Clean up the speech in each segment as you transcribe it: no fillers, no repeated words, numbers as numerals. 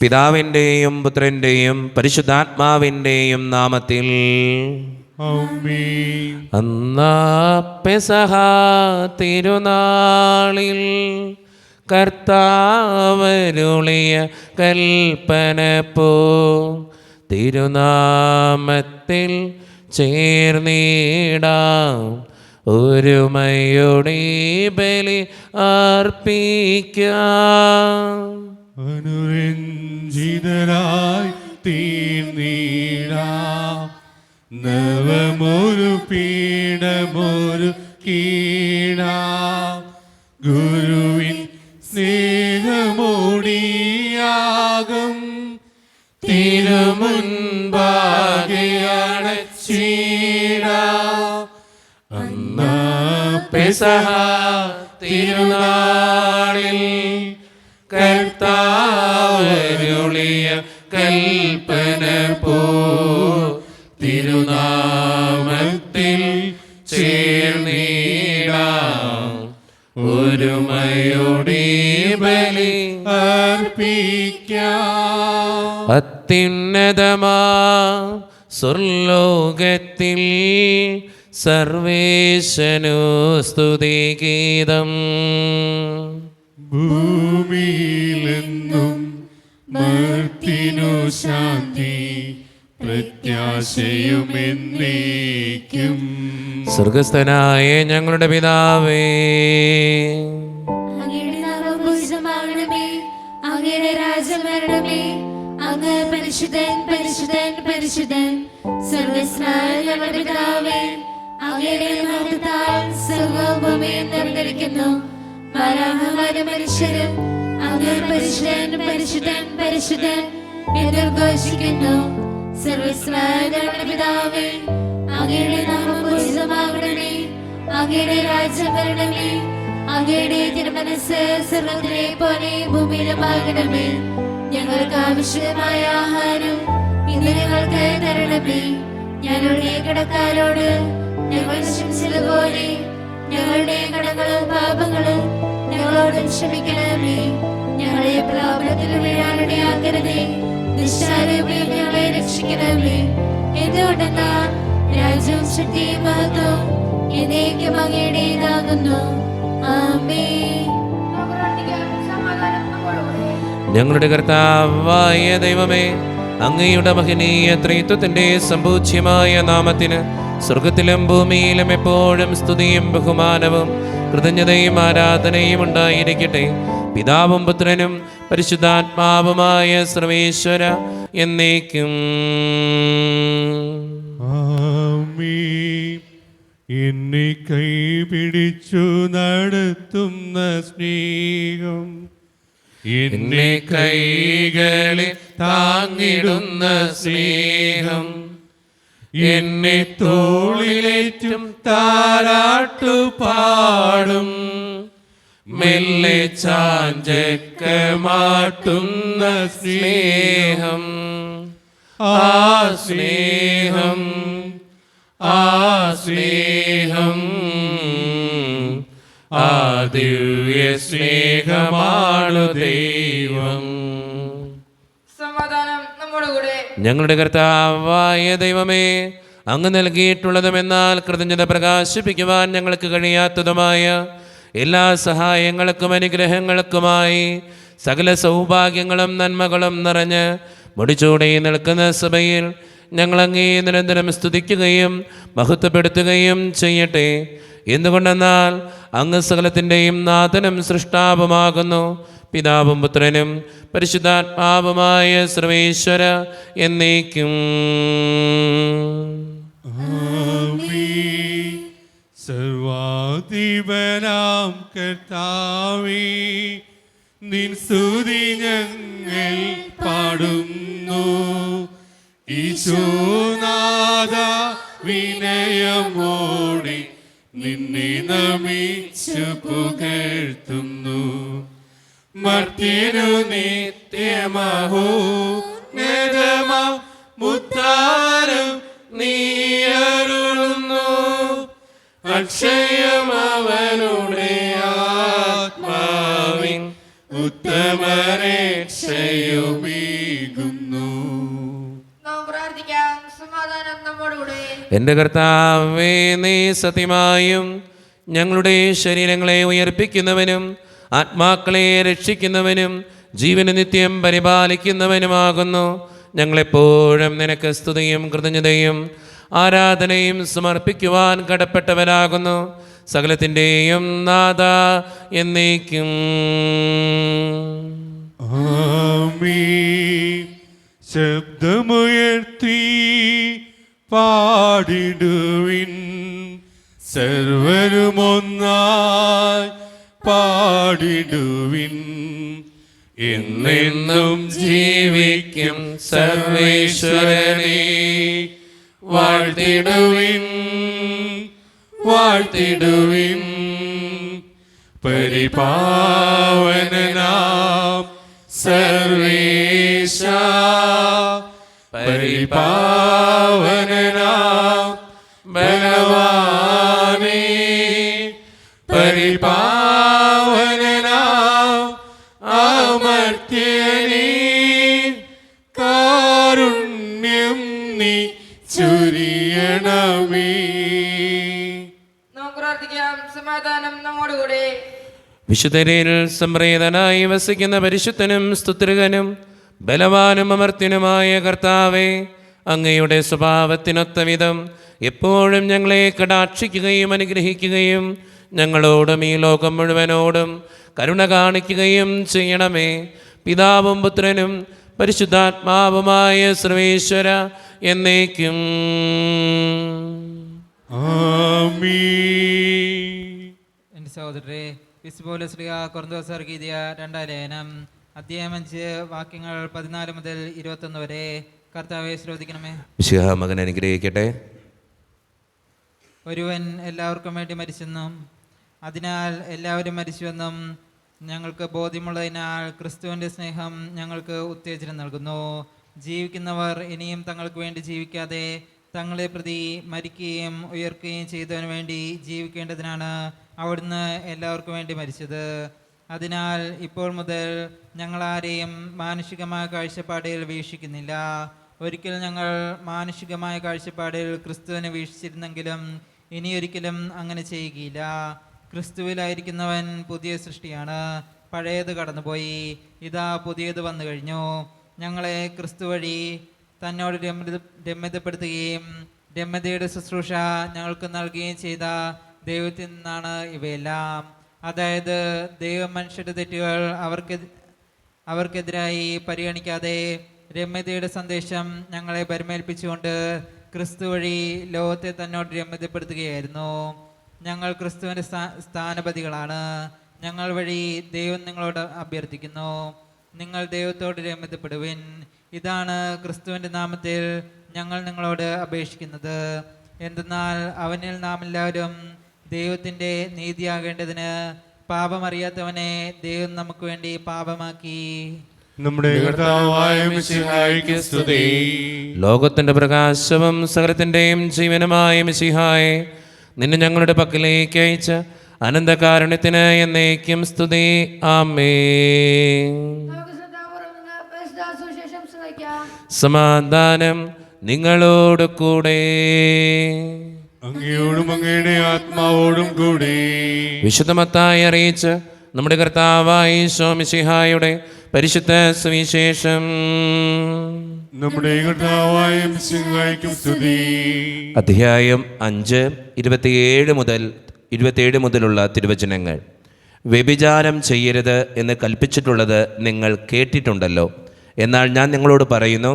പിതാവിൻ്റെയും പുത്രൻ്റെയും പരിശുദ്ധാത്മാവിൻ്റെയും നാമത്തിൽ ആമേൻ. അന്നാ പെസഹ തിരുനാളിൽ കർത്താവരുളിയ കൽപ്പന പോ തിരുനാമത്തിൽ ചേർന്നിടാം ഒരുമയോടെ ബലി അർപ്പിക്കാം. അനുരഞ്ജിതരായി തീർന്നിടാം നവമൊരു പീഠമൊരു കീഴാം ഗുരുവിൻ സ്നേഹമോടിയാകും തിരുമുൻപാകെ അണച്ചിടാം. അന്നാ പെസഹ തിരുനാളിൽ കർത്താവരുളിയ കൽപ്പന പോ തിരുനാമത്തിൽ ചേർന്നിടാം ഒരുമയോടെ ബലി അർപ്പിക്കാം. അത്യുന്നതമാ സ്വർലോകത്തിൽ സർവേശനു സ്തുതിഗീതം. ഭൂമിയിലെന്നും മർത്തിനു ശാന്തി പ്രത്യാശയുമെന്നേക്കും. സ്വർഗസ്ഥനായ ഞങ്ങളുടെ പിതാവേ, അങ്ങയുടെ നാമം പൂജിതമാകണമേ, അങ്ങയുടെ രാജ്യം വരണമേ, അങ്ങ് പരിശുദ്ധൻ പരിശുദ്ധൻ പരിശുദ്ധൻ. സ്വർഗ്ഗസ്ഥനായ ഞങ്ങളുടെ പിതാവേ, അങ്ങയുടെ നാമത്താൽ സ്വർഗ്ഗവും ഭൂമിയും നിറഞ്ഞിരിക്കുന്നു. മാലാഖമാരും മനുഷ്യരും അങ്ങ് പരിശുദ്ധൻ പരിശുദ്ധൻ പരിശുദ്ധൻ എന്ന് ഘോഷിക്കുന്നു. സർവ്വസ്വനായ ഞങ്ങളുടെ പിതാവേ, അങ്ങയുടെ നാമം പൂജിതമാകണമേ, അങ്ങയുടെ രാജ്യം വരണമേ, അങ്ങയുടെ തിരുമനസ്സ് സ്വർഗ്ഗത്തിലെ പോലെ ഭൂമിയിലുമാകണമേ. ഞങ്ങൾക്ക് ആവശ്യമായ ആഹാരം ഇന്ന് ഞങ്ങൾക്ക് തരണമേ. ഞങ്ങളുടെ കടക്കാരോട് ഞങ്ങൾ ക്ഷമിച്ചതുപോലെ ഞങ്ങളുടെ കടങ്ങളും പാപങ്ങളും ഞങ്ങളോട് ക്ഷമിക്കണമേ. ഞങ്ങളെ പ്രലോഭനത്തിൽ വീഴാനിടയാക്കരുതേ, ദുഷ്ടാരൂപിയിൽ ഞങ്ങളെ രക്ഷിക്കണമേ. എന്തുകൊണ്ടെന്നാൽ രാജ്യവും ശക്തിയും മഹത്വവും എന്നേക്കും അങ്ങയുടേതാകുന്നു. ആമേൻ. ഞങ്ങളുടെ കർത്താവായ ദൈവമേ, അങ്ങയുടെ മഹനീയ ത്രിത്വത്തിന്റെ സമ്പൂജ്യമായ നാമത്തിന് സ്വർഗത്തിലും ഭൂമിയിലും എപ്പോഴും സ്തുതിയും ബഹുമാനവും കൃതജ്ഞതയും ആരാധനയും ഉണ്ടായിരിക്കട്ടെ. പിതാവും പുത്രനും പരിശുദ്ധാത്മാവുമായ സർവേശ്വര എന്നേക്കും. ആമേൻ. എന്നെ കൈപിടിച്ചു നടത്തുന്ന സ്നേഹം, എന്നെ കൈകളിൽ താങ്ങിടുന്ന സ്നേഹം, എന്നെ തോളിലേറ്റും താരാട്ടുപാടും മെല്ലെ ചാഞ്ചക്കമാട്ടുന്ന സ്നേഹം, ആ സ്നേഹം, ആ സ്നേഹം, ആ ദിവ്യ സ്നേഹമാണു ദൈവം. സമാധാനം നമ്മോടുകൂടെ. ഞങ്ങളുടെ കർത്താവായ ദൈവമേ, അങ്ങ് നൽകിയിട്ടുള്ളതുമെന്നാൽ കൃതജ്ഞത പ്രകാശിപ്പിക്കുവാൻ ഞങ്ങൾക്ക് കഴിയാത്തതുമായ എല്ലാ സഹായങ്ങൾക്കും അനുഗ്രഹങ്ങൾക്കുമായി സകല സൗഭാഗ്യങ്ങളും നന്മകളും നിറഞ്ഞ് മുടിച്ചൂടെ നിൽക്കുന്ന സഭയിൽ ഞങ്ങളങ്ങേ നിരന്തരം സ്തുതിക്കുകയും മഹത്വപ്പെടുത്തുകയും ചെയ്യട്ടെ. എന്തുകൊണ്ടെന്നാൽ അങ്ങ് സകലത്തിൻ്റെയും നാഥനും സൃഷ്ടാവുമാകുന്നു. പിതാവും പുത്രനും പരിശുദ്ധാത്മാവുമായ സർവേശ്വര എന്നേക്കും. ആമേൻ. സർവാധിപനാം കർത്താവേ, നിൻ സ്തുതി ഞങ്ങൾ പാടുന്നു. ഈശോനാഥ വിനയമോടെ നിന്നെ നമിച്ചു പുകഴ്ത്തുന്നു. മർത്യനു നിത്യമഹോ മുത്താരം നീയരുളുന്നു. അക്ഷയമവനുടെ ആത്മാവിൻ ഉത്തമരക്ഷ രക്ഷയുമേകുന്നു. നാം പ്രാർത്ഥിക്കാം. സമാധാനം നമ്മോടുകൂടെ. എൻ്റെ കർത്താവേ, നീ സത്യമായും ഞങ്ങളുടെ ശരീരങ്ങളെ ഉയർപ്പിക്കുന്നവനും ആത്മാക്കളെ രക്ഷിക്കുന്നവനും ജീവന് നിത്യം പരിപാലിക്കുന്നവനുമാകുന്നു. ഞങ്ങളെപ്പോഴും നിനക്ക് സ്തുതിയും കൃതജ്ഞതയും ആരാധനയും സമർപ്പിക്കുവാൻ കടപ്പെട്ടവരാകുന്നു. സകലത്തിൻ്റെയും നാഥ എന്നേക്കും. ആമേൻ. ശബ്ദമുയർത്തി പാടിടുവിൻ, സർവരുമൊന്നായി പാടിടുവിൻ. എന്നെന്നും ജീവിക്കും സർവേശ്വരനെ വാഴ്ത്തിടുവിൻ, വാഴ്ത്തിടുവിൻ. പരിപാവനനാം സർവേശ, പരിപാവനനാം ബലവാനേ, പരിപാവനനാം അമർത്യനേ, കാരുണ്യം നീ ചൊരിയണമേ. നാം പ്രാർത്ഥിക്കാം. സമാധാനം നമ്മോടുകൂടെ. വിശുദ്ധരിൽ സംപ്രീതനായി വസിക്കുന്ന പരിശുദ്ധനും സ്തുത്യർഹനും ബലവാനും അമർത്യനുമായ കർത്താവേ, അങ്ങയുടെ സ്വഭാവത്തിനൊത്ത വിധം എപ്പോഴും ഞങ്ങളെ കടാക്ഷിക്കുകയും അനുഗ്രഹിക്കുകയും ഞങ്ങളോടും ഈ ലോകം മുഴുവനോടും കരുണ കാണിക്കുകയും ചെയ്യണമേ. പിതാവും പുത്രനും പരിശുദ്ധാത്മാവുമായ സർവേശ്വര എന്നേക്കും. ആമേൻ. എൻ്റെ സഹോദരരെ, ക്രിസ്തുപോലോസ് ശ്രീ കൊറിന്തോസ് എഴുതിയ 2 ലേഖനം അധ്യായം 5 വാക്യങ്ങൾ 14 മുതൽ 21 വരെ. കർത്താവെ ശ്രദ്ധിക്കണമേ. മിശിഹാ മകൻ അനുഗ്രഹിക്കട്ടെ. ഒരുവൻ എല്ലാവർക്കും വേണ്ടി മരിച്ചെന്നും അതിനാൽ എല്ലാവരും മരിച്ചുവെന്നും ഞങ്ങൾക്ക് ബോധ്യമുള്ളതിനാൽ ക്രിസ്തുവിൻ്റെ സ്നേഹം ഞങ്ങൾക്ക് ഉത്തേജനം നൽകുന്നു. ജീവിക്കുന്നവർ ഇനിയും തങ്ങൾക്ക് വേണ്ടി ജീവിക്കാതെ തങ്ങളെ പ്രതി മരിക്കുകയും ഉയർക്കുകയും ചെയ്തതിനു വേണ്ടി ജീവിക്കേണ്ടതിനാണ് അവിടുന്ന് എല്ലാവർക്കും വേണ്ടി മരിച്ചത്. അതിനാൽ ഇപ്പോൾ മുതൽ ഞങ്ങളാരെയും മാനുഷികമായ കാഴ്ചപ്പാടിൽ വീക്ഷിക്കുന്നില്ല. ഒരിക്കൽ ഞങ്ങൾ മാനുഷികമായ കാഴ്ചപ്പാടിൽ ക്രിസ്തുവിനെ വീക്ഷിച്ചിരുന്നെങ്കിലും ഇനിയൊരിക്കലും അങ്ങനെ ചെയ്യുകയില്ല. ക്രിസ്തുവിലായിരിക്കുന്നവൻ പുതിയ സൃഷ്ടിയാണ്. പഴയത് കടന്നുപോയി, ഇതാ പുതിയത് വന്നു കഴിഞ്ഞു. ഞങ്ങളെ ക്രിസ്തു വഴി തന്നോട് രമ്യതപ്പെടുത്തുകയും രമ്യതയുടെ ശുശ്രൂഷ ഞങ്ങൾക്ക് നൽകുകയും ചെയ്ത ദൈവത്തിൽ നിന്നാണ് ഇവയെല്ലാം. അതായത് ദൈവം മനുഷ്യരുടെ തെറ്റുകൾ അവർക്കെതിരായി പരിഗണിക്കാതെ രമ്യതയുടെ സന്ദേശം ഞങ്ങളെ പരിമേൽപ്പിച്ചുകൊണ്ട് ക്രിസ്തു വഴി ലോകത്തെ തന്നോട് രമ്യതപ്പെടുത്തുകയായിരുന്നു. ഞങ്ങൾ ക്രിസ്തുവിൻ്റെ സ്ഥാനപതികളാണ്. ഞങ്ങൾ വഴി ദൈവം നിങ്ങളോട് അഭ്യർത്ഥിക്കുന്നു, നിങ്ങൾ ദൈവത്തോട് രമ്യതപ്പെടുവിൻ. ഇതാണ് ക്രിസ്തുവിൻ്റെ നാമത്തിൽ ഞങ്ങൾ നിങ്ങളോട് അപേക്ഷിക്കുന്നത്. എന്തെന്നാൽ അവനിൽ നാം എല്ലാവരും ദൈവത്തിൻ്റെ നീതിയാകേണ്ടതിന് പാപമറിയാത്തവനെ ദൈവം നമുക്ക് വേണ്ടി പാപമാക്കി. നമ്മുടെ കർത്താവായ മിശിഹായ്ക്ക് സ്തുതി. ലോകത്തിന്റെ പ്രകാശവും സകലത്തിന്റെയും ജീവനുമായ മിശിഹായെ, നിന്നെ ഞങ്ങളുടെ പക്കലേക്ക് അയച്ച അനന്തകാരുണ്യത്തിന് എന്നേക്കും സ്തുതി. ആമേൻ. നമുക്ക് ശ്രദ്ധാപൂർവ്വം നിന്ന് പരിശുദ്ധ സുവിശേഷം ശ്രവിക്കാം. സമാധാനം നിങ്ങളോട് കൂടെ. അങ്ങയോടും അങ്ങയുടെ ആത്മാവോടും കൂടി. വിശുദ്ധ മത്തായി അറിയിച്ച് നമ്മുടെ കർത്താവായ ഈശോ മിശിഹായുടെ പരിശുദ്ധ സുവിശേഷം. നമ്മുടെ കർത്താവായ മിശിഹായ്ക്ക് സ്തുതി. അധ്യായം 5 27 മുതലുള്ള തിരുവചനങ്ങൾ. വ്യഭിചാരം ചെയ്യരുത് എന്ന് കൽപ്പിച്ചിട്ടുള്ളത് നിങ്ങൾ കേട്ടിട്ടുണ്ടല്ലോ. എന്നാൽ ഞാൻ നിങ്ങളോട് പറയുന്നു,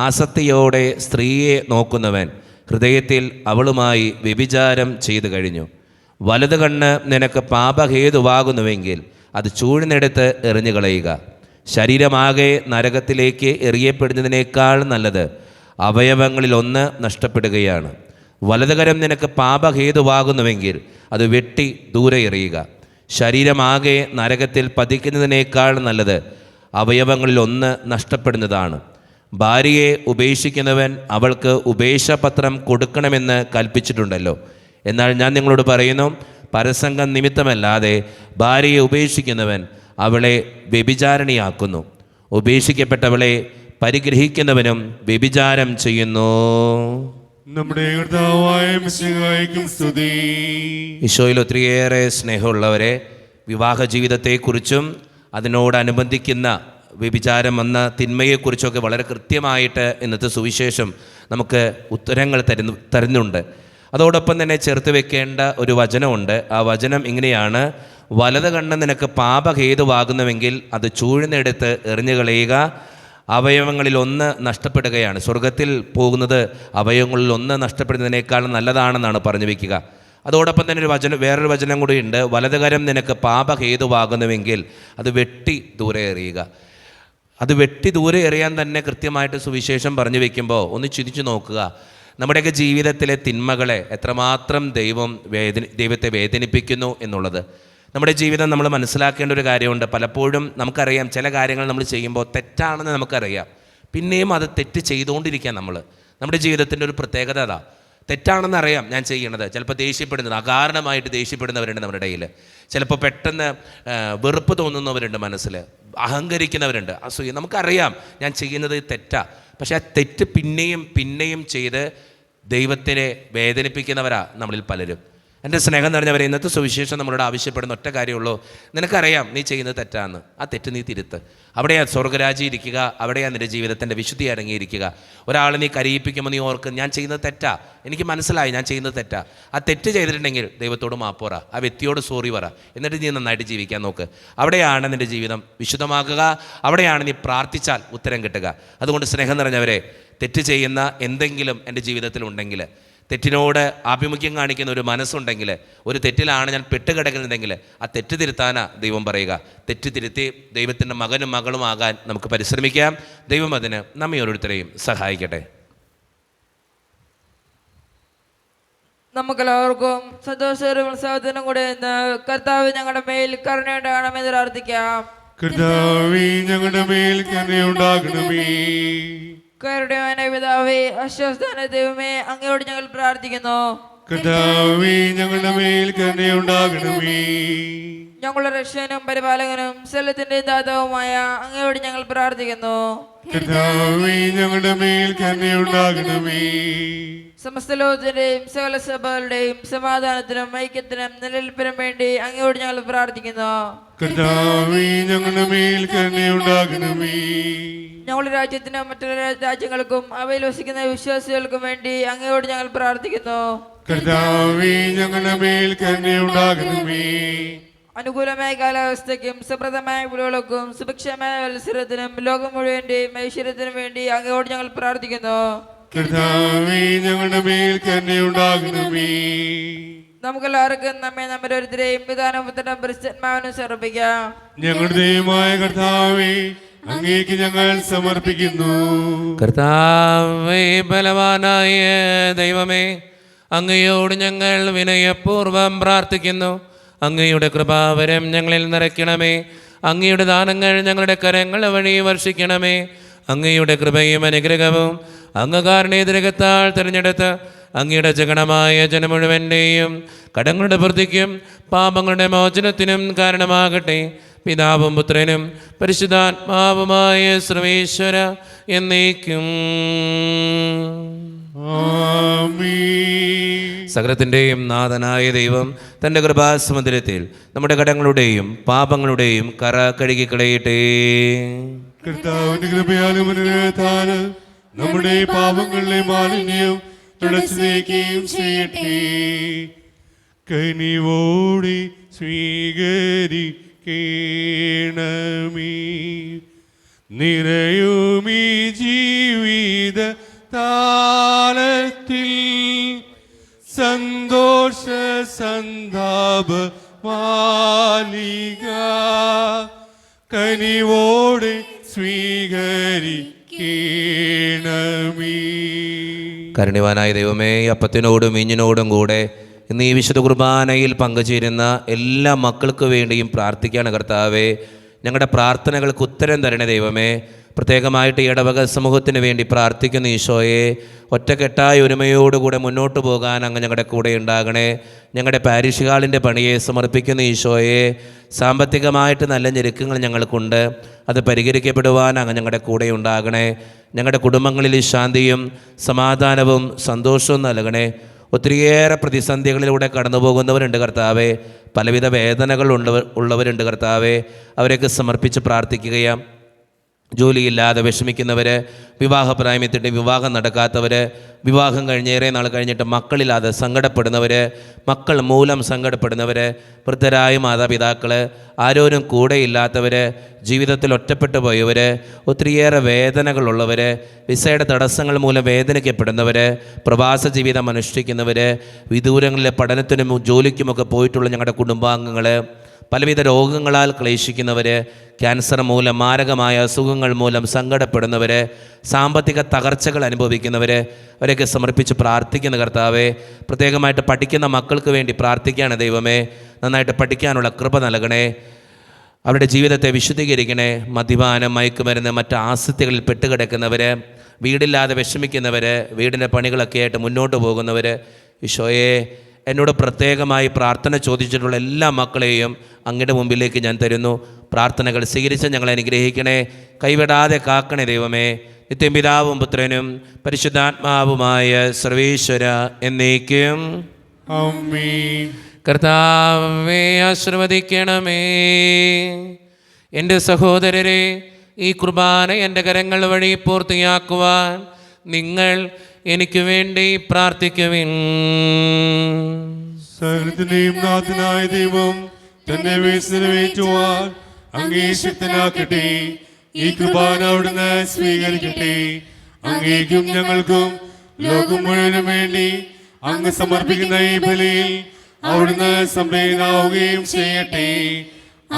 ആസക്തിയോടെ സ്ത്രീയെ നോക്കുന്നവൻ ഹൃദയത്തിൽ അവളുമായി വ്യഭിചാരം ചെയ്തു കഴിഞ്ഞു. വലത് കണ്ണ് നിനക്ക് പാപഹേതുവാകുന്നുവെങ്കിൽ അത് ചൂഴ്ന്നെടുത്ത് എറിഞ്ഞുകളയുക. ശരീരമാകെ നരകത്തിലേക്ക് എറിയപ്പെടുന്നതിനേക്കാൾ നല്ലത് അവയവങ്ങളിലൊന്ന് നഷ്ടപ്പെടുകയാണ്. വലതുകരം നിനക്ക് പാപഹേതുവാകുന്നുവെങ്കിൽ അത് വെട്ടി ദൂരെ എറിയുക. ശരീരമാകെ നരകത്തിൽ പതിക്കുന്നതിനേക്കാൾ നല്ലത് അവയവങ്ങളിലൊന്ന് നഷ്ടപ്പെടുന്നതാണ്. ഭാര്യയെ ഉപേക്ഷിക്കുന്നവൻ അവൾക്ക് ഉപേക്ഷാപത്രം കൊടുക്കണമെന്ന് കൽപ്പിച്ചിട്ടുണ്ടല്ലോ. എന്നാൽ ഞാൻ നിങ്ങളോട് പറയുന്നു, പരസംഗം നിമിത്തമല്ലാതെ ഭാര്യയെ ഉപേക്ഷിക്കുന്നവൻ അവളെ വ്യഭിചാരിണിയാക്കുന്നു. ഉപേക്ഷിക്കപ്പെട്ടവളെ പരിഗ്രഹിക്കുന്നവനും വ്യഭിചാരം ചെയ്യുന്നു. നമ്മുടെ കർത്താവായ മിശിഹായ്ക്കും സ്തുതി. ഈശോയിൽ ഒത്തിരിയേറെ സ്നേഹമുള്ളവരെ, വിവാഹ ജീവിതത്തെക്കുറിച്ചും അതിനോടനുബന്ധിക്കുന്ന വ്യഭിചാരം എന്ന തിന്മയെക്കുറിച്ചൊക്കെ വളരെ കൃത്യമായിട്ട് ഇന്നത്തെ സുവിശേഷം നമുക്ക് ഉത്തരങ്ങൾ തരുന്നുണ്ട്. അതോടൊപ്പം തന്നെ ചേർത്ത് വെക്കേണ്ട ഒരു വചനമുണ്ട്. ആ വചനം ഇങ്ങനെയാണ്: വലത് കണ്ണ് നിനക്ക് പാപഹേതുവാകുന്നുവെങ്കിൽ അത് ചൂഴ്ന്നെടുത്ത് എറിഞ്ഞു കളയുക, അവയവങ്ങളിലൊന്ന് നഷ്ടപ്പെടുകയാണ്. സ്വർഗത്തിൽ പോകുന്നത് അവയവങ്ങളിലൊന്ന് നഷ്ടപ്പെടുന്നതിനേക്കാൾ നല്ലതാണെന്നാണ് പറഞ്ഞു വയ്ക്കുക. അതോടൊപ്പം തന്നെ വേറൊരു വചനം കൂടിയുണ്ട്: വലതുകരം നിനക്ക് പാപഹേതുവാകുന്നുവെങ്കിൽ അത് വെട്ടി ദൂരെ എറിയുക. അത് വെട്ടി ദൂരെ എറിയാൻ തന്നെ കൃത്യമായിട്ട് സുവിശേഷം പറഞ്ഞു വയ്ക്കുമ്പോൾ ഒന്ന് ചിന്തിച്ചു നോക്കുക, നമ്മുടെയൊക്കെ ജീവിതത്തിലെ തിന്മകളെ എത്രമാത്രം ദൈവത്തെ വേദനിപ്പിക്കുന്നു എന്നുള്ളത്. നമ്മുടെ ജീവിതം നമ്മൾ മനസ്സിലാക്കേണ്ട ഒരു കാര്യമുണ്ട്. പലപ്പോഴും നമുക്കറിയാം ചില കാര്യങ്ങൾ നമ്മൾ ചെയ്യുമ്പോൾ തെറ്റാണെന്ന് നമുക്കറിയാം, പിന്നെയും അത് തെറ്റ് ചെയ്തുകൊണ്ടിരിക്കുക. നമ്മുടെ ജീവിതത്തിൻ്റെ ഒരു പ്രത്യേകത അതാ. തെറ്റാണെന്നറിയാം ഞാൻ ചെയ്യണത്. ചിലപ്പോൾ ദേഷ്യപ്പെടുന്നത്, അകാരണമായിട്ട് ദേഷ്യപ്പെടുന്നവരുണ്ട് നമ്മുടെ ഇടയിൽ. ചിലപ്പോൾ പെട്ടെന്ന് വെറുപ്പ് തോന്നുന്നവരുണ്ട്, മനസ്സിൽ അഹങ്കരിക്കുന്നവരുണ്ട്, അസൂയ. നമുക്കറിയാം ഞാൻ ചെയ്യുന്നത് തെറ്റാ, പക്ഷേ ആ തെറ്റ് പിന്നെയും ചെയ്ത് ദൈവത്തിനെ വേദനിപ്പിക്കുന്നവരാ നമ്മളിൽ പലരും. എൻ്റെ സ്നേഹം നിറഞ്ഞവരെ, ഇന്നത്തെ സുവിശേഷം നമ്മളോട് ആവശ്യപ്പെടുന്ന ഒറ്റ കാര്യമുള്ളൂ: നിനക്കറിയാം നീ ചെയ്യുന്നത് തെറ്റാന്ന്, ആ തെറ്റ് നീ തിരുത്ത്. അവിടെയാ സ്വർഗരാജ്യം ഇരിക്കുക, അവിടെയാ നിൻ്റെ ജീവിതത്തിൻ്റെ വിശുദ്ധി അടങ്ങിയിരിക്കുക. ഒരാൾ നീ കരയിപ്പിക്കുമ്പോൾ നീ ഓർക്ക്, ഞാൻ ചെയ്യുന്നത് തെറ്റാ, എനിക്ക് മനസ്സിലായി ഞാൻ ചെയ്യുന്നത് തെറ്റാ. ആ തെറ്റ് ചെയ്തിട്ടുണ്ടെങ്കിൽ ദൈവത്തോട് മാപ്പ് പറ, ആ വ്യക്തിയോട് സോറി പറ, എന്നിട്ട് നീ നന്നായിട്ട് ജീവിക്കാൻ നോക്ക്. അവിടെയാണ് നിൻ്റെ ജീവിതം വിശുദ്ധമാക്കുക, അവിടെയാണ് നീ പ്രാർത്ഥിച്ചാൽ ഉത്തരം കിട്ടുക. അതുകൊണ്ട് സ്നേഹം നിറഞ്ഞവരെ, തെറ്റ് ചെയ്യുന്ന എന്തെങ്കിലും എൻ്റെ ജീവിതത്തിലുണ്ടെങ്കിൽ, തെറ്റിനോട് ആഭിമുഖ്യം കാണിക്കുന്ന ഒരു മനസ്സുണ്ടെങ്കിൽ, ഒരു തെറ്റിലാണ് ഞാൻ പെട്ടുകിടക്കുന്നുണ്ടെങ്കിൽ, ആ തെറ്റ് തിരുത്താനാ ദൈവം പറയുക. തെറ്റ് തിരുത്തി ദൈവത്തിൻ്റെ മകനും മകളും ആകാൻ നമുക്ക് പരിശ്രമിക്കാം. ദൈവം അതിന് നമ്മെ ഓരോരുത്തരെയും സഹായിക്കട്ടെ. നമുക്കെല്ലാവർക്കും സന്തോഷവും ഉത്സവത്തിനും കൂടെ ഇന്ന് കർത്താവ് ഞങ്ങളുടെ മേൽ കരുണയുണ്ടാകണമെന്ന് പ്രാർത്ഥിക്കാം. കർത്താവേ, ഞങ്ങളുടെ മേൽ കരുണയുണ്ടാകണമേ. കരുണയായ പിതാവേ, അശ്വസ്ഥാന ദൈവമേ, അങ്ങയോട് ഞങ്ങൾ പ്രാർത്ഥിക്കുന്നു. കർത്താവേ, ഞങ്ങളുടെ മേൽ കരുണയുണ്ടാകണമേ. ഞങ്ങളുടെ രക്ഷകനും പരിപാലകനും സ്ഥലത്തിന്റെ ദാതാവുമായ അങ്ങയോട് ഞങ്ങൾ പ്രാർത്ഥിക്കുന്നു. കർത്താവേ, ഞങ്ങളുടെ മേൽ കരുണയുണ്ടാകണമേ. സമസ്ത ലോകത്തിന്റെയും സകല സഭകളുടെയും സമാധാനത്തിനും ഐക്യത്തിനും നിലനിൽപ്പിനും വേണ്ടി അങ്ങയോട് ഞങ്ങൾ പ്രാർത്ഥിക്കുന്നു. കർത്താവേ, ഞങ്ങളുടെ മേൽ കരുണയുണ്ടാകണമേ. ഞങ്ങളുടെ രാജ്യത്തിനും മറ്റുള്ള രാജ്യങ്ങൾക്കും അവയിൽ വസിക്കുന്ന വിശ്വാസികൾക്കും വേണ്ടി അങ്ങയോട് ഞങ്ങൾ പ്രാർത്ഥിക്കുന്നു. കർത്താവേ, ഞങ്ങളുടെ മേൽ കരുണയുണ്ടാകണമേ. അനുകൂലമായ കാലാവസ്ഥയ്ക്കും സുപ്രദമായ വിളകൾക്കും സുഭിക്ഷമായ മത്സരത്തിനും ലോകം മുഴുവന്റെയും ഐശ്വര്യത്തിനും വേണ്ടി അങ്ങയോട് ഞങ്ങൾ പ്രാർത്ഥിക്കുന്നു. കർത്താവേ, ഞങ്ങളുടെ മേൽ കരുണയുണ്ടാകണമേ. നമുക്കെല്ലാവർക്കും നമ്മെ നമ്മുടെ ഓരോരുത്തരെയും പിതാവിനും പുത്രനും പരിശുദ്ധാത്മാവിനും സമർപ്പിക്കാം. ഞങ്ങളുടെ ദൈവമായ കർത്താവേ, അങ്ങേക്ക് ഞങ്ങൾ സമർപ്പിക്കുന്നു. കർത്താവേ, ബലവാനായ ദൈവമേ, അങ്ങയോട് ഞങ്ങൾ വിനയപൂർവ്വം പ്രാർത്ഥിക്കുന്നു. അങ്ങയുടെ കൃപാവരം ഞങ്ങളിൽ നിറയ്ക്കണമേ. അങ്ങയുടെ ദാനങ്ങൾ ഞങ്ങളുടെ കരങ്ങൾ വഴി വർഷിക്കണമേ. അങ്ങയുടെ കൃപയും അനുഗ്രഹവും അങ്ങകാരണേതരകത്താൽ തിരഞ്ഞെടുത്ത് അങ്ങയുടെ ജഗണമായ ജനം മുഴുവൻ്റെയും കടങ്ങളുടെ വൃദ്ധിക്കും പാപങ്ങളുടെ മോചനത്തിനും കാരണമാകട്ടെ. പിതാവും പുത്രനും പരിശുദ്ധാത്മാവുമായ സർവേശ്വര എന്നേക്കും. സകലത്തിൻ്റെയും നാഥനായ ദൈവം തൻ്റെ കൃപാസമുദ്രത്തിൽ നമ്മുടെ കടങ്ങളുടെയും പാപങ്ങളുടെയും കറ കഴുകിക്കളയട്ടെ. കർത്താവിന്റെ കൃപയാലും അനുഗ്രഹത്താലും നമ്മുടെ പാപങ്ങളുടെ മാലിന്യം തുടച്ചു നീക്കുകയും ചെയ്യട്ടെ. കനിവോടെ സ്വീകരിക്കണമേ നിറയുമീ ജീവിത താളത്തിൽ സന്തോഷ സന്താപ മാലിക കനിവോടെ സ്വീകരിക്കണമേ. കരുണ്യവാനായ ദൈവമേ, അപ്പത്തിനോടും വീഞ്ഞിനോടും കൂടെ ഇന്ന് ഈ വിശുദ്ധ കുർബാനയിൽ പങ്കുചേരുന്ന എല്ലാ മക്കൾക്ക് വേണ്ടിയും പ്രാർത്ഥിക്കുകയാണ് കർത്താവേ. ഞങ്ങളുടെ പ്രാർത്ഥനകൾക്ക് ഉത്തരം തരണേ ദൈവമേ. പ്രത്യേകമായിട്ട് ഈ ഇടവക സമൂഹത്തിന് വേണ്ടി പ്രാർത്ഥിക്കുന്ന ഈശോയെ, ഒറ്റക്കെട്ടായ ഒരുമയോടുകൂടെ മുന്നോട്ട് പോകാൻ അങ്ങ് ഞങ്ങളുടെ കൂടെ ഉണ്ടാകണേ. ഞങ്ങളുടെ പാരിഷ് ഹാളിൻ്റെ പണിയെ സമർപ്പിക്കുന്ന ഈശോയെ, സാമ്പത്തികമായിട്ട് നല്ല ഞെരുക്കങ്ങൾ ഞങ്ങൾക്കുണ്ട്, അത് പരിഹരിക്കപ്പെടുവാൻ അങ്ങ് ഞങ്ങളുടെ കൂടെ ഉണ്ടാകണേ. ഞങ്ങളുടെ കുടുംബങ്ങളിൽ ശാന്തിയും സമാധാനവും സന്തോഷവും നൽകണേ. ഒത്തിരിയേറെ പ്രതിസന്ധികളിലൂടെ കടന്നു പോകുന്നവരുണ്ട് കർത്താവേ, പലവിധ വേദനകൾ ഉള്ളവരുണ്ട് കർത്താവേ, അവരെയൊക്കെ സമർപ്പിച്ച് പ്രാർത്ഥിക്കുകയാണ്. ജോലിയില്ലാതെ വിഷമിക്കുന്നവർ, വിവാഹപ്രായത്തിൻ്റെ വിവാഹം നടക്കാത്തവർ, വിവാഹം കഴിഞ്ഞേറെ നാൾ കഴിഞ്ഞിട്ട് മക്കളില്ലാതെ സങ്കടപ്പെടുന്നവർ, മക്കൾ മൂലം സങ്കടപ്പെടുന്നവർ, വൃദ്ധരായ മാതാപിതാക്കൾ, ആരോരും കൂടെയില്ലാത്തവർ, ജീവിതത്തിൽ ഒറ്റപ്പെട്ടു പോയവർ, ഒത്തിരിയേറെ വേദനകളുള്ളവർ, വിസയുടെ തടസ്സങ്ങൾ മൂലം വേദനിക്കപ്പെടുന്നവർ, പ്രവാസ ജീവിതം അനുഷ്ഠിക്കുന്നവർ, വിദൂരങ്ങളിലെ പഠനത്തിനും ജോലിക്കുമൊക്കെ പോയിട്ടുള്ള ഞങ്ങളുടെ കുടുംബാംഗങ്ങൾ, പലവിധ രോഗങ്ങളാൽ ക്ലേശിക്കുന്നവർ, ക്യാൻസർ മൂലം, മാരകമായ അസുഖങ്ങൾ മൂലം സങ്കടപ്പെടുന്നവർ, സാമ്പത്തിക തകർച്ചകൾ അനുഭവിക്കുന്നവർ, അവരെയൊക്കെ സമർപ്പിച്ച് പ്രാർത്ഥിക്കുന്ന കർത്താവേ, പ്രത്യേകമായിട്ട് പഠിക്കുന്ന മക്കൾക്ക് വേണ്ടി പ്രാർത്ഥിക്കുകയാണ് ദൈവമേ. നന്നായിട്ട് പഠിക്കാനുള്ള കൃപ നൽകണേ. അവരുടെ ജീവിതത്തെ വിശുദ്ധീകരിക്കണേ. മദ്യപാനം, മയക്കുമരുന്ന്, മറ്റ് ആസക്തികളിൽ പെട്ടുകിടക്കുന്നവർ, വീടില്ലാതെ വിഷമിക്കുന്നവർ, വീടിൻ്റെ പണികളൊക്കെ ആയിട്ട് മുന്നോട്ട് പോകുന്നവർ, ഈശോയെ, എന്നോട് പ്രത്യേകമായി പ്രാർത്ഥന ചോദിച്ചിട്ടുള്ള എല്ലാ മക്കളെയും അങ്ങയുടെ മുമ്പിലേക്ക് ഞാൻ തരുന്നു. പ്രാർത്ഥനകൾ സ്വീകരിച്ച് ഞങ്ങളെ അനുഗ്രഹിക്കണേ. കൈവിടാതെ കാക്കണേ ദൈവമേ. നിത്യപിതാവും പുത്രനും പരിശുദ്ധാത്മാവുമായ സർവേശ്വര എന്നേക്കും ആമേൻ. കർത്താവേ ആശീർവദിക്കണമേ. എൻ്റെ സഹോദരരെ, ഈ കുർബാന എൻ്റെ കരങ്ങൾ വഴി പൂർത്തിയാക്കുവാൻ നിങ്ങൾ എനിക്ക് വേണ്ടി പ്രാർത്ഥിക്കുവിൻ. സകലത്തിന്റെയും നാഥനായ ദൈവം തന്നെ നിറവേറ്റുവാൻ അങ്ങേ ശക്തനാക്കട്ടെ. ഈ കുർബാന അവിടുന്ന് സ്വീകരിക്കട്ടെ. അങ്ങേക്കും ഞങ്ങൾക്കും ലോകം മുഴുവനും വേണ്ടി അങ്ങ് സമർപ്പിക്കുന്ന ഈ ബലിയിൽ അവിടുന്ന് സംപ്രീതനാവുകയും ചെയ്യട്ടെ.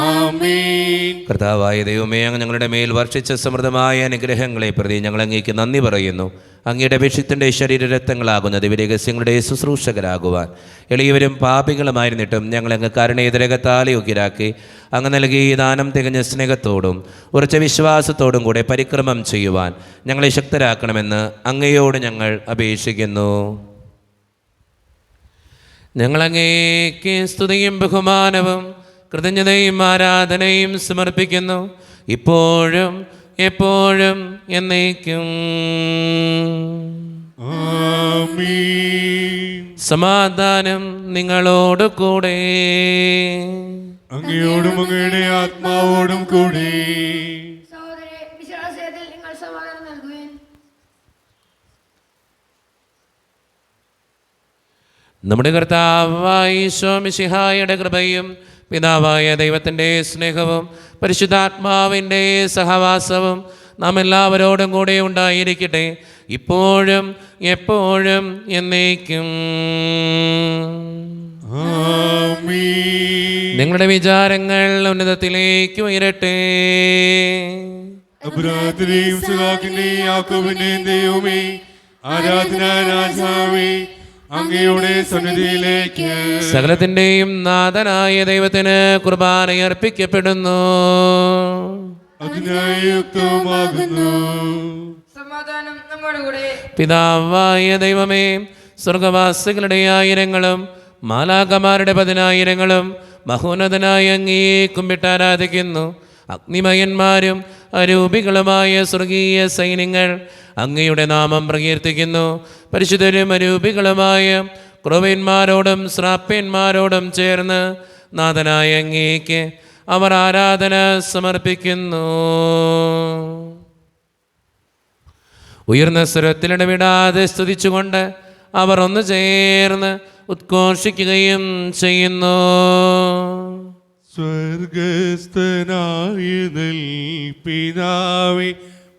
ആമേൻ. കർത്താവായ ദൈവമേ, അങ്ങ് ഞങ്ങളുടെ മേൽ വർഷിച്ച സമൃദ്ധമായ അനുഗ്രഹങ്ങളെ പ്രതി ഞങ്ങൾ അങ്ങേക്ക് നന്ദി പറയുന്നു. അങ്ങയുടെ അഭിഷിക്തൻ്റെ ശരീരരക്തങ്ങളാകുന്ന ദിവ്യരഹസ്യങ്ങളുടെ ശുശ്രൂഷകരാകുവാൻ എളിയവരും പാപികളുമായിരുന്നിട്ടും ഞങ്ങളങ്ങ് കരുണേതരകത്താൽ യോഗ്യരാക്കി അങ്ങ് നൽകി ഈ ദാനം തികഞ്ഞ സ്നേഹത്തോടും ഉറച്ച വിശ്വാസത്തോടും കൂടെ പരിക്രമം ചെയ്യുവാൻ ഞങ്ങളെ ശക്തരാക്കണമെന്ന് അങ്ങയോട് ഞങ്ങൾ അപേക്ഷിക്കുന്നു. ഞങ്ങളങ്ങേക്ക് സ്തുതിയും ബഹുമാനവും കൃതജ്ഞതയും ആരാധനയും സമർപ്പിക്കുന്നു, ഇപ്പോഴും എപ്പോഴും എന്നേക്കും. ആമേൻ. സമാധാനം നിങ്ങളോട് കൂടെ. അങ്ങയോടും അങ്ങയുടെ ആത്മാവോടും കൂടെ. സഹോദരരെ, വിശ്വാസത്തിൽ നിങ്ങൾ സമാധാനം നൽകുവിൻ. നമ്മുടെ കർത്താവായ ഈശോ മിശിഹായുടെ കൃപയും പിതാവായ ദൈവത്തിൻ്റെ സ്നേഹവും പരിശുദ്ധാത്മാവിൻ്റെ സഹവാസവും നാം എല്ലാവരോടും കൂടെ ഉണ്ടായിരിക്കട്ടെ, ഇപ്പോഴും എപ്പോഴും എന്നേക്കും. ആമേൻ. നിങ്ങളുടെ വിചാരങ്ങൾ ഉന്നതത്തിലേക്ക് ഉയരട്ടെ. അബ്രാഹത്തിന്റെയും ഇസ്ഹാക്കിന്റെയും യാക്കോബിന്റെയും ദൈവമേ, ആരാധന രാജാവേ, അങ്ങയുടെ സന്നിധിയിലേക്ക് സകലത്തിൻ്റെയും നാഥനായ ദൈവത്തിന് കുർബാന അർപ്പിക്കപ്പെടുന്നു. അതിനായി യുക്തവുമാകുന്നു. സമാധാനം നമ്മുടെ കൂടെ. പിതാവായ ദൈവമേ, സ്വർഗവാസികളുടെ ആയിരങ്ങളും മാലാഖമാരുടെ 10,000ങ്ങളും മഹോന്നതനായ അങ്ങേ കുമ്പിട്ട് ആരാധിക്കുന്നു. അഗ്നിമയന്മാരും അരൂപികളുമായ സ്വർഗീയ സൈന്യങ്ങൾ അങ്ങയുടെ നാമം പ്രകീർത്തിക്കുന്നു. പരിശുദ്ധരും അരൂപികളുമായ ക്രൂവന്മാരോടും ശ്രാപ്യന്മാരോടും ചേർന്ന് നാഥനായ അങ്ങേക്ക് അവർ ആരാധന സമർപ്പിക്കുന്നു. ഉയർന്ന സ്വരത്തിലിടവിടാതെ സ്തുതിച്ചുകൊണ്ട് അവർ ഒന്ന് ചേർന്ന് ഉദ്ഘോഷിക്കുകയും ചെയ്യുന്നു. സ്വർഗസ്ഥനായ നൽ പിതാവേ,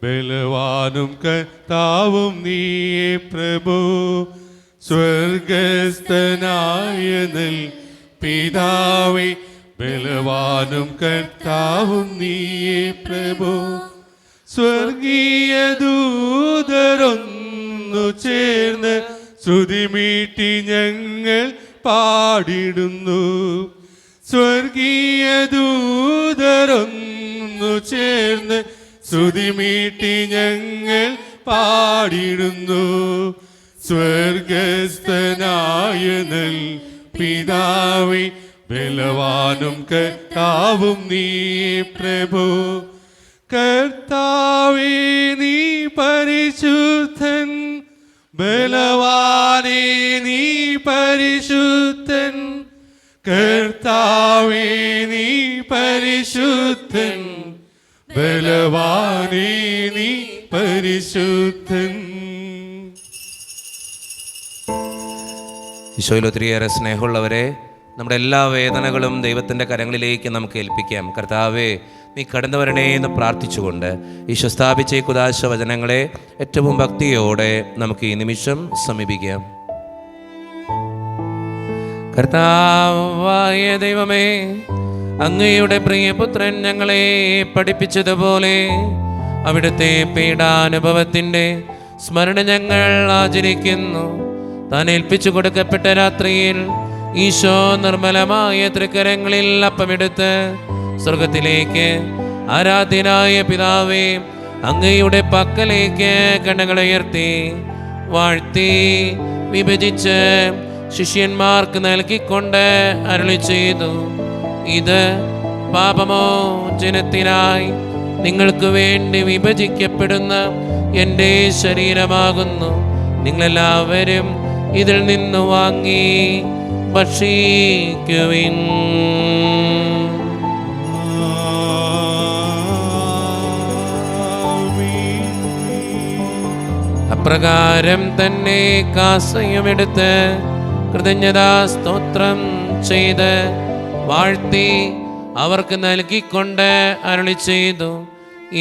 ബലവാനും കർത്താവും നീയേ പ്രഭു. സ്വർഗസ്ഥനായ നൽ പിതാവേ, ബലവാനും കർത്താവും നീയേ പ്രഭു. സ്വർഗീയ ദൂതരൊന്നു ചേർന്ന് ശ്രുതിമീട്ടി ഞങ്ങൾ പാടിടുന്നു. സ്വർഗീയ ദൂതരൊന്നു ചേർന്ന് ശ്രുതിമീട്ടി ഞങ്ങൾ പാടിടുന്നു. സ്വർഗസ്ഥനായ നൽ പിതാവേ, ബലവാനും കർത്താവും നീ പ്രഭു. കർത്താവേ നീ പരിശുദ്ധൻ, ബലവാനേ നീ പരിശുദ്ധൻ. കർത്താവേ നീ പരിശുദ്ധൻ, ബലവാനേ നീ പരിശുദ്ധൻ. ഈശോയിൽ ഒത്തിരിയേറെ സ്നേഹമുള്ളവരെ, നമ്മുടെ എല്ലാ വേദനകളും ദൈവത്തിൻ്റെ കരങ്ങളിലേക്ക് നമുക്ക് ഏൽപ്പിക്കാം. കർത്താവേ നീ കടന്നു വരണേ എന്ന് പ്രാർത്ഥിച്ചുകൊണ്ട് ഈശോ സ്ഥാപിച്ച ഈ കുദാശ വചനങ്ങളെ ഏറ്റവും ഭക്തിയോടെ നമുക്ക് ഈ നിമിഷം സമീപിക്കാം. കർത്താവായ ദൈവമേ, അങ്ങയുടെ പ്രിയപുത്രൻ ഞങ്ങളെ പഠിപ്പിച്ചതുപോലെ അവിടുത്തെ പീഡാനുഭവത്തിൻ്റെ സ്മരണ ഞങ്ങൾ ആചരിക്കുന്നു. താൻ ഏൽപ്പിച്ചു കൊടുക്കപ്പെട്ട രാത്രിയിൽ ഈശോ നിർമ്മലമായ തൃക്കരങ്ങളിൽ അപ്പമെടുത്ത് സ്വർഗത്തിലേക്ക് ആരാധ്യനായ പിതാവേ അങ്ങയുടെ പക്കലേക്ക് കണ്ണുകളുയർത്തി വാഴ്ത്തി വിഭജിച്ച് ശിഷ്യന്മാർക്ക് നൽകിക്കൊണ്ട് അരുളി ചെയ്തു, ഇത് പാപമോചനത്തിനായി നിങ്ങൾക്ക് വേണ്ടി വിഭജിക്കപ്പെടുന്ന എൻ്റെ ശരീരമാകുന്നു. നിങ്ങളെല്ലാവരും ഇതിൽ നിന്ന് വാങ്ങി ഭക്ഷിക്കുവിൻ. അപ്രകാരം തന്നെ കാസയുമെടുത്ത് കൃതജ്ഞതാ സ്തോത്രം ചെയ്ത് വാഴ്ത്തി അവർക്ക് നൽകിക്കൊണ്ട് അരുളി ചെയ്തു,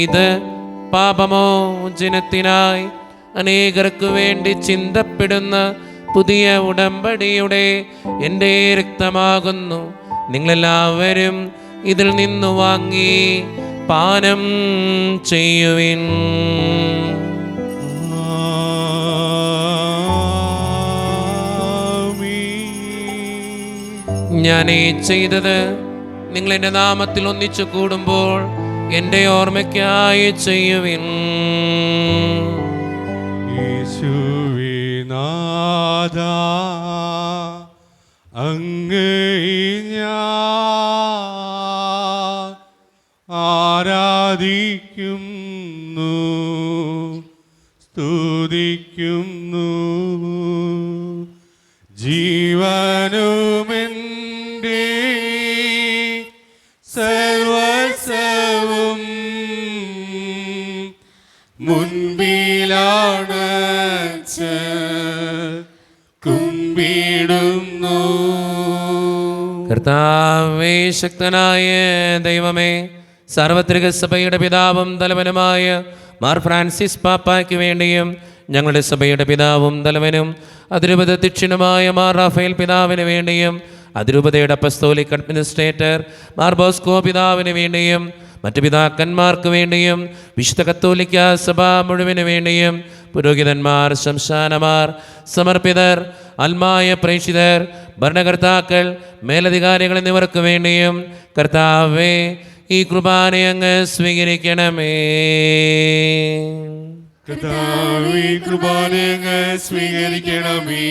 ഇത് പാപമോചനത്തിനായി അനേകർക്ക് വേണ്ടി ചിന്തപ്പെടുന്ന പുതിയ ഉടമ്പടിയുടെ എൻ്റെ രക്തമാകുന്നു. നിങ്ങളെല്ലാവരും ഇതിൽ നിന്നു വാങ്ങി പാനം ചെയ്യുവിൻ. ഞാനീ ചെയ്തത് നിങ്ങൾ എൻ്റെ നാമത്തിൽ ഒന്നിച്ചു കൂടുമ്പോൾ എൻ്റെ ഓർമ്മയ്ക്കായി ചെയ്യുവിൻ. യേശുവേ നാഥാ, അങ്ങയെ ഞാൻ ആരാധിക്കുന്നു, സ്തുതിക്കുന്നു. ജീവനുമെൻ്റെ സർവസ്വവും മുൻപിലാണ് കുമ്പിടുന്നു. കർത്താവേ, ശക്തനായ ദൈവമേ, സാർവത്രിക സഭയുടെ പിതാവും തലവനുമായ മാർ ഫ്രാൻസിസ് പാപ്പായ്ക്ക് വേണ്ടിയും ഞങ്ങളുടെ സഭയുടെ പിതാവും തലവനും അതിരൂപത അധ്യക്ഷനുമായ മാർ റാഫേൽ പിതാവിന് വേണ്ടിയും അതിരൂപതയുടെ അപ്പസ്തോലിക് അഡ്മിനിസ്ട്രേറ്റർ മാർ ബോസ്കോ പിതാവിന് വേണ്ടിയും മറ്റു പിതാക്കന്മാർക്ക് വേണ്ടിയും വിശുദ്ധ കത്തോലിക്ക സഭ മുഴുവന് വേണ്ടിയും പുരോഹിതന്മാർ, ശംശാനമാർ, സമർപ്പിതർ, ആത്മായ പ്രേക്ഷിതർ, ഭരണകർത്താക്കൾ, മേലധികാരികൾ എന്നിവർക്ക് വേണ്ടിയും കർത്താവേ ഈ കുർബാന അങ്ങ് സ്വീകരിക്കണമേ. കർത്താവേ, കുർബാന അങ്ങ് സ്വീകരിക്കണമേ.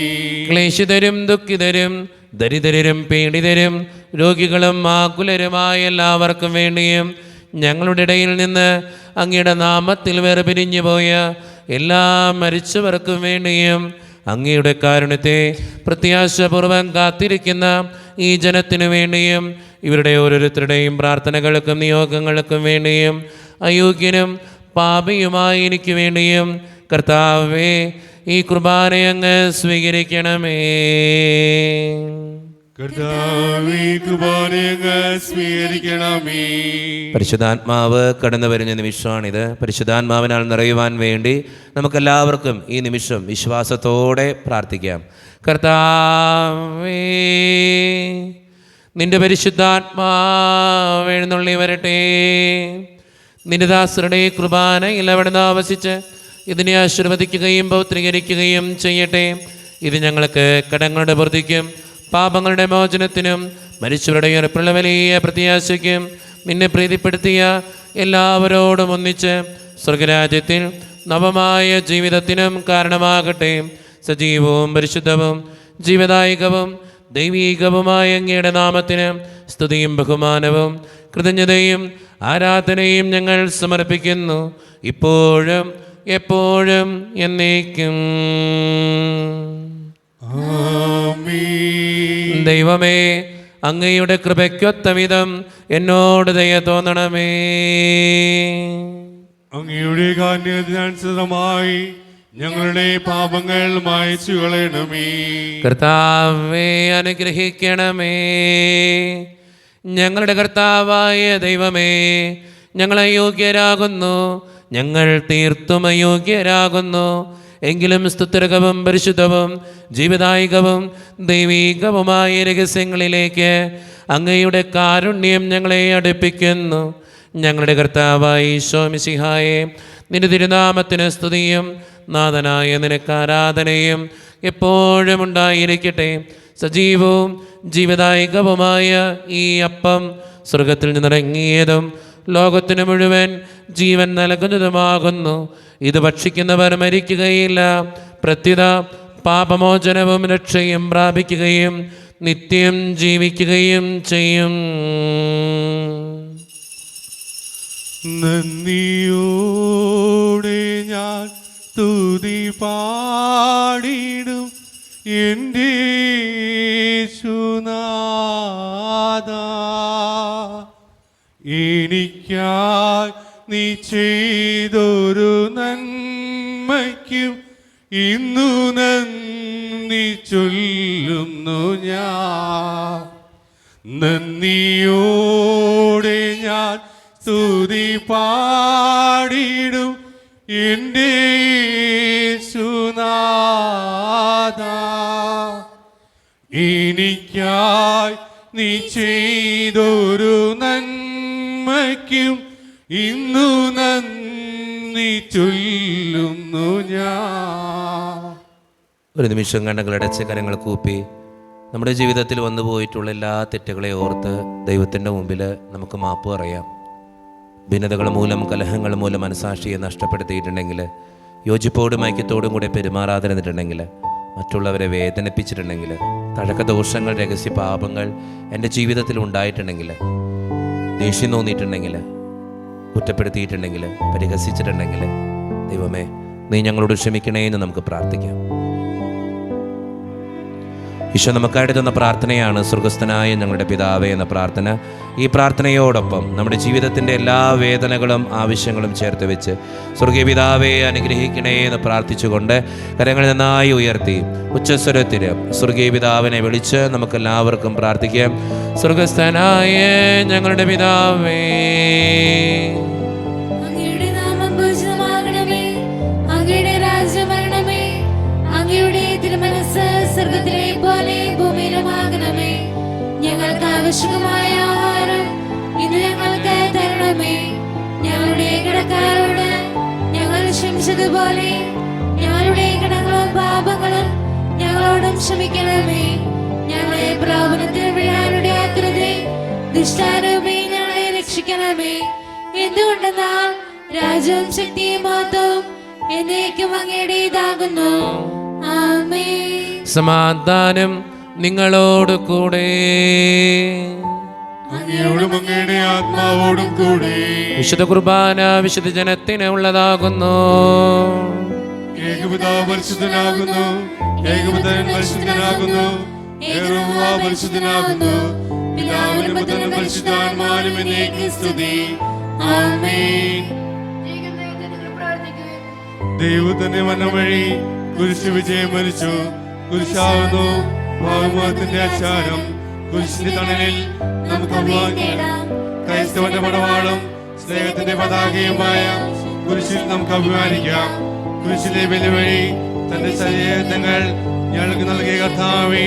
ക്ലേശിതരും ദുഃഖിതരും ദരിദ്രരും പീഡിതരും രോഗികളും ആകുലരുമായ എല്ലാവർക്കും വേണ്ടിയും ഞങ്ങളുടെ ഇടയിൽ നിന്ന് അങ്ങയുടെ നാമത്തിൽ വേർപിരിഞ്ഞു പോയ എല്ലാ മരിച്ചവർക്കും വേണ്ടിയും അങ്ങയുടെ കാരുണ്യത്തെ പ്രത്യാശപൂർവം കാത്തിരിക്കുന്ന ഈ ജനത്തിനു വേണ്ടിയും ഇവരുടെ ഓരോരുത്തരുടെയും പ്രാർത്ഥനകൾക്കും നിയോഗങ്ങൾക്കും വേണ്ടിയും അയോഗ്യനും പാപിയുമായി എനിക്ക് വേണ്ടിയും കർത്താവേ ഈ കുർബാന അങ്ങ് സ്വീകരിക്കണമേ. കർത്താവേ, കുർബാന അങ്ങ് സ്വീകരിക്കണമേ. പരിശുദ്ധാത്മാവ് കടന്നു വരുന്ന നിമിഷമാണിത്. പരിശുദ്ധാത്മാവിനാൽ നിറയുവാൻ വേണ്ടി നമുക്കെല്ലാവർക്കും ഈ നിമിഷം വിശ്വാസത്തോടെ പ്രാർത്ഥിക്കാം. കർത്താവേ, നിന്റെ പരിശുദ്ധാത്മാവ് എഴുന്നള്ളി വരട്ടെ. നിന്റെ ദാസരുടെ കുർബാനയിൽ അവിടുന്ന് ആവസിച്ച് ഇതിനെ ആശീർവദിക്കുകയും പൗത്രീകരിക്കുകയും ചെയ്യട്ടെ. ഇത് ഞങ്ങൾക്ക് കടങ്ങളുടെ പൂർത്തിക്കും പാപങ്ങളുടെ മോചനത്തിനും മരിച്ചവരുടെ ഉയർപ്പുള്ള വലിയ പ്രത്യാശയ്ക്കും നിന്നെ പ്രീതിപ്പെടുത്തിയ എല്ലാവരോടും ഒന്നിച്ച് സ്വർഗരാജ്യത്തിൽ നവമായ ജീവിതത്തിനും കാരണമാകട്ടെ. സജീവവും പരിശുദ്ധവും ജീവദായകവും ദൈവീകവുമായ അങ്ങയുടെ നാമത്തിന് സ്തുതിയും ബഹുമാനവും കൃതജ്ഞതയും ആരാധനയും ഞങ്ങൾ സമർപ്പിക്കുന്നു, ഇപ്പോഴും എപ്പോഴും എന്നേക്കും. ദൈവമേ, അങ്ങയുടെ കൃപയ്ക്കൊത്ത വിധം എന്നോട് ദയ തോന്നണമേ. അങ്ങയുടെ കാരുണ്യത്തിനനുസൃതമായി ഞങ്ങളുടെ പാപങ്ങൾ മായ്ച്ചു കളയണമേ. കർത്താവേ, അനുഗ്രഹിക്കണമേ. ഞങ്ങളുടെ കർത്താവായ ദൈവമേ, ഞങ്ങൾ അയോഗ്യരാകുന്നു, ഞങ്ങൾ തീർത്തും അയോഗ്യരാകുന്നു. എങ്കിലും സ്തുത്യർഹവും പരിശുദ്ധവും ജീവദായകവും ദൈവീകവുമായ രഹസ്യങ്ങളിലേക്ക് അങ്ങയുടെ കാരുണ്യം ഞങ്ങളെ അടുപ്പിക്കുന്നു. ഞങ്ങളുടെ കർത്താവായ ഈശോ മിശിഹായെ, നിന്റെ തിരുനാമത്തിന് സ്തുതിയും നാഥനായ നിനക്ക് ആരാധനയും എപ്പോഴും ഉണ്ടായിരിക്കട്ടെ. സജീവവും ജീവദായകവുമായ ഈ അപ്പം സ്വർഗത്തിൽ നിന്നിറങ്ങിയതും ലോകത്തിന് മുഴുവൻ ജീവൻ നൽകുന്നതുമാകുന്നു. ഇത് ഭക്ഷിക്കുന്നവർ മരിക്കുകയില്ല, പ്രത്യുത പാപമോചനവും രക്ഷയും പ്രാപിക്കുകയും നിത്യം ജീവിക്കുകയും ചെയ്യും. നന്ദിയോടെ ഞാൻ സ്തുതി പാടിടും എൻ്റെ യേശുനാഥാ. എനിക്കായി നീ ചെയ്തൊരു നന്മയ്ക്കും ഇന്നു നന്ദി ചൊല്ലുന്നു ഞാൻ. നന്ദിയോടെ ഞാൻ സ്തുതി പാടിടും എൻ്റെ യേശുനാഥാ. എനിക്കായി നീ ചെയ്തൊരു നന്മയ്ക്കും ഇന്നു നന്ദി ചൊല്ലുന്നു ഞാൻ. ഒരു നിമിഷം കണ്ണുകളടച്ച് കരങ്ങൾ കൂപ്പി നമ്മുടെ ജീവിതത്തിൽ വന്നു പോയിട്ടുള്ള എല്ലാ തെറ്റുകളെ ഓർത്ത് ദൈവത്തിൻ്റെ മുമ്പിൽ നമുക്ക് മാപ്പ് പറയാം. ഭിന്നതകൾ മൂലം, കലഹങ്ങൾ മൂലം മനസാക്ഷിയെ നഷ്ടപ്പെടുത്തിയിട്ടുണ്ടെങ്കിൽ, യോജിപ്പോടും ഐക്യത്തോടും കൂടെ പെരുമാറാതിരുന്നിട്ടുണ്ടെങ്കിൽ, മറ്റുള്ളവരെ വേദനിപ്പിച്ചിട്ടുണ്ടെങ്കിൽ, തഴക്കദോഷങ്ങൾ, രഹസ്യ പാപങ്ങൾ എൻ്റെ ജീവിതത്തിൽ ഉണ്ടായിട്ടുണ്ടെങ്കിൽ, ദേഷ്യം തോന്നിയിട്ടുണ്ടെങ്കിൽ, കുറ്റപ്പെടുത്തിയിട്ടുണ്ടെങ്കിൽ, പരിഹസിച്ചിട്ടുണ്ടെങ്കിൽ, ദൈവമേ നീ ഞങ്ങളോട് ക്ഷമിക്കണേ എന്ന് നമുക്ക് പ്രാർത്ഥിക്കാം. ഈശോ നമുക്കായിട്ട് തന്ന പ്രാർത്ഥനയാണ് സ്വർഗസ്ഥനായ ഞങ്ങളുടെ പിതാവേ എന്ന പ്രാർത്ഥന. ഈ പ്രാർത്ഥനയോടൊപ്പം നമ്മുടെ ജീവിതത്തിൻ്റെ എല്ലാ വേദനകളും ആവശ്യങ്ങളും ചേർത്ത് വെച്ച് സ്വർഗീയ പിതാവേ അനുഗ്രഹിക്കണേ എന്ന് പ്രാർത്ഥിച്ചുകൊണ്ട് കരങ്ങൾ നന്നായി ഉയർത്തി ഉച്ചസ്വരത്തിൽ സ്വർഗീയ പിതാവിനെ വിളിച്ച് നമുക്കെല്ലാവർക്കും പ്രാർത്ഥിക്കാം. സ്വർഗസ്ഥനായ ഞങ്ങളുടെ പിതാവേ, അങ്ങയുടെ നാമം പൂജിതമാകണമേ, അങ്ങയുടെ രാജ്യം വരണമേ, അങ്ങയുടെ തിരുമനസ്സ് സ്വർഗ്ഗത്തിലെ പോലെ ഭൂമിയിലുമാകണമേ. ഞങ്ങൾക്ക് ആവശ്യമായ ആഹാരം ഇന്ന് ഞങ്ങൾക്ക് തരണമേ. ഞങ്ങളുടെ കടക്കാരോട് ഞങ്ങൾ ക്ഷമിച്ചതുപോലെ ഞങ്ങളുടെ കടങ്ങളും പാപങ്ങളും ഞങ്ങളോടും ക്ഷമിക്കണമേ. ഞങ്ങളെ പ്രലോഭനത്തിൽ വീഴാനിടയാക്കരുതേ, ദുഷ്ടാരൂപി ഞങ്ങളെ രക്ഷിക്കണമേ. എന്തുകൊണ്ടെന്നാൽ രാജ്യവും ശക്തിയും മഹത്വവും എന്നേക്കും അങ്ങയുടേതാകുന്നു. ആമേൻ. സമാധാനം നിങ്ങളോട് കൂടെ. അങ്ങയോടും അങ്ങയുടെ ആത്മാവോടും കൂടെ. വിശുദ്ധ കുർബാന വിശുദ്ധ ജനത്തിന് ഉള്ളതാകുന്നു. ഏകപിതാവ് പരിശുദ്ധനാകുന്നു, ഏകപുത്രൻ പരിശുദ്ധനാകുന്നു, ഏകരൂഹാ പരിശുദ്ധനാകുന്നു. പിതാവിനും പുത്രനും പരിശുദ്ധാത്മാവിനും എന്നേക്കും സ്തുതി. ആമേൻ. ദൈവത്തിന്റെ വന്ന വഴി കുരിശ് വിജയം മരിച്ചു. കുരിശാവുന്നു ഭാവത്തിന്റെ അച്ചാരം. കുരിശിന്റെ തണലിൽ നമുക്ക് അഭിമാനിക്കാം. ക്രൈസ്തവന്റെ പടവാളും സ്നേഹത്തിന്റെ പതാകയുമായ കുരിശിൽ നമുക്ക് അഭിമാനിക്കാം. കുരിശിലെ വെല്ലുവിളി തന്റെ ശരീരങ്ങൾ ഞങ്ങൾക്ക് നൽകിയ കർത്താവേ,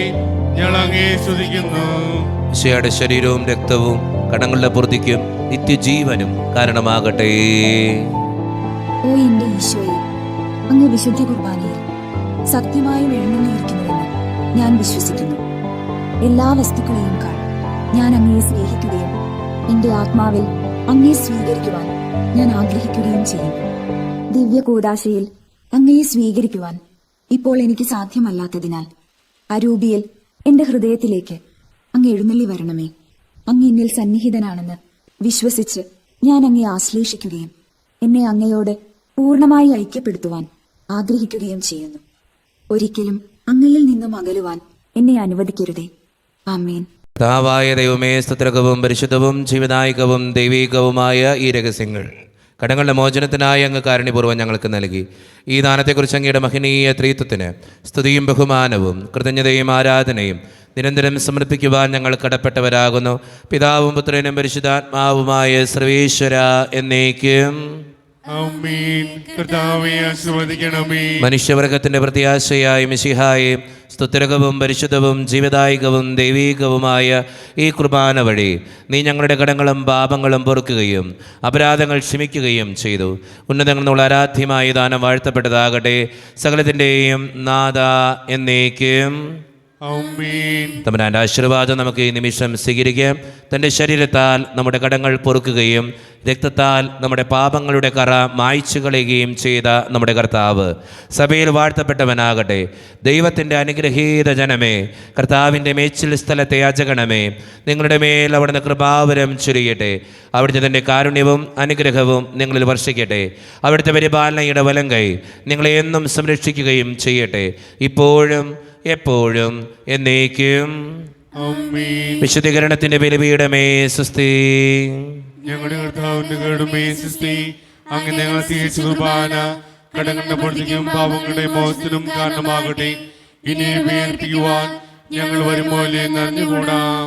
ഞങ്ങൾ അങ്ങേ സ്തുതിക്കുന്നു. ഈശോയുടെ ശരീരവും രക്തവും കടങ്ങളുടെ പൂർത്തിക്കും നിത്യജീവനും കാരണമാകട്ടെ. ഓ എന്റെ ഈശോയെ, അങ്ങ് വിശുദ്ധ കുർബാനയിൽ സത്യമായും എഴുന്നള്ളിയിരിക്കുന്നുവെന്ന് ഞാൻ വിശ്വസിക്കുന്നു. എല്ലാ വസ്തുക്കളെയും ഞാൻ അങ്ങയെ സ്നേഹിക്കുകയും എന്റെ ആത്മാവിൽ അങ്ങയെ സ്വീകരിക്കുവാൻ ഞാൻ ആഗ്രഹിക്കുകയും ചെയ്യും. ദിവ്യ കൂദാശയിൽ അങ്ങയെ സ്വീകരിക്കുവാൻ ഇപ്പോൾ എനിക്ക് സാധ്യമല്ലാത്തതിനാൽ അരൂപിയിൽ എന്റെ ഹൃദയത്തിലേക്ക് അങ്ങ് എഴുന്നള്ളി വരണമേ. അങ്ങ് എന്നിൽ സന്നിഹിതനാണെന്ന് വിശ്വസിച്ച് ഞാൻ അങ്ങയെ ആശ്ലേഷിക്കുകയും എന്നെ അങ്ങയോട് പൂർണ്ണമായി ഐക്യപ്പെടുത്തുവാൻ ആഗ്രഹിക്കുകയും ചെയ്യുന്നു. ഒരിക്കലും അങ്ങയിൽ നിന്നും അകലുവാൻ എന്നെ അനുവദിക്കരുതേ. ആമേൻ. കർത്താവായ ദൈവമേ, സ്തുത്യർഹവും പരിശുദ്ധവും ജീവദായകവും ദൈവീകവുമായ ഈ രഹസ്യങ്ങൾ കടങ്ങളുടെ മോചനത്തിനായി അങ്ങ് കാരുണ്യപൂർവ്വം ഞങ്ങൾക്ക് നൽകി. ഈ ദാനത്തെക്കുറിച്ച് അങ്ങയുടെ മഹനീയ ത്രിത്വത്തിന് സ്തുതിയും ബഹുമാനവും കൃതജ്ഞതയും ആരാധനയും നിരന്തരം സമർപ്പിക്കുവാൻ ഞങ്ങൾ കടപ്പെട്ടവരാകുന്നു. പിതാവും പുത്രനും പരിശുദ്ധാത്മാവുമായ സർവേശ്വര എന്നേക്കും. മനുഷ്യവർഗത്തിന്റെ പ്രത്യാശയായ മിശിഹായെ, സ്തുത്യർഹവും പരിശുദ്ധവും ജീവദായകവും ദൈവീകവുമായ ഈ കുർബാന വഴി നീ ഞങ്ങളുടെ കടങ്ങളും പാപങ്ങളും പൊറുക്കുകയും അപരാധങ്ങൾ ക്ഷമിക്കുകയും ചെയ്തു. ഉന്നതങ്ങളിൽ നിന്നുള്ള ആരാധ്യമായ ദാനം വാഴ്ത്തപ്പെട്ടതാകട്ടെ. സകലത്തിൻ്റെയും നാഥ എന്നേക്കും. തമ്പുരാന്റെ ആശീർവാദം നമുക്ക് ഈ നിമിഷം സ്വീകരിക്കാം. തൻ്റെ ശരീരത്താൽ നമ്മുടെ കടങ്ങൾ പൊറുക്കുകയും രക്തത്താൽ നമ്മുടെ പാപങ്ങളുടെ കറ മായ്ച്ചു കളയുകയും ചെയ്ത നമ്മുടെ കർത്താവ് സഭയിൽ വാഴ്ത്തപ്പെട്ടവനാകട്ടെ. ദൈവത്തിൻ്റെ അനുഗ്രഹീത ജനമേ, കർത്താവിൻ്റെ മേച്ചിൽ സ്ഥലത്തെ യാചകണമേ, നിങ്ങളുടെ മേൽ അവിടുന്ന് കൃപാവരം ചൊരിയട്ടെ. അവിടുത്തെ തൻ്റെ കാരുണ്യവും അനുഗ്രഹവും നിങ്ങളിൽ വർഷിക്കട്ടെ. അവിടുത്തെ പരിപാലനയുടെ വലങ്കൈ നിങ്ങളെ എന്നും സംരക്ഷിക്കുകയും ചെയ്യട്ടെ, ഇപ്പോഴും എപ്പോഴും എന്നേക്കും. വിശുദ്ധീകരണത്തിന്റെ ബലിപീഠമേ സ്വസ്തി. ഞങ്ങളുടെ കർത്താവിന്റെ കരുണമേ സ്വസ്തി. അങ്ങ് ഞങ്ങൾ സ്വീകരിച്ച കുർബാന കടങ്ങളുടെ പൊറുതിക്കും പാപങ്ങളുടെ മോചനത്തിനും കാരണമാകട്ടെ. ഇനി വേർപ്പിക്കുവാൻ ഞങ്ങൾ വരുമ്പോൾ എന്നറിഞ്ഞുകൂടാം.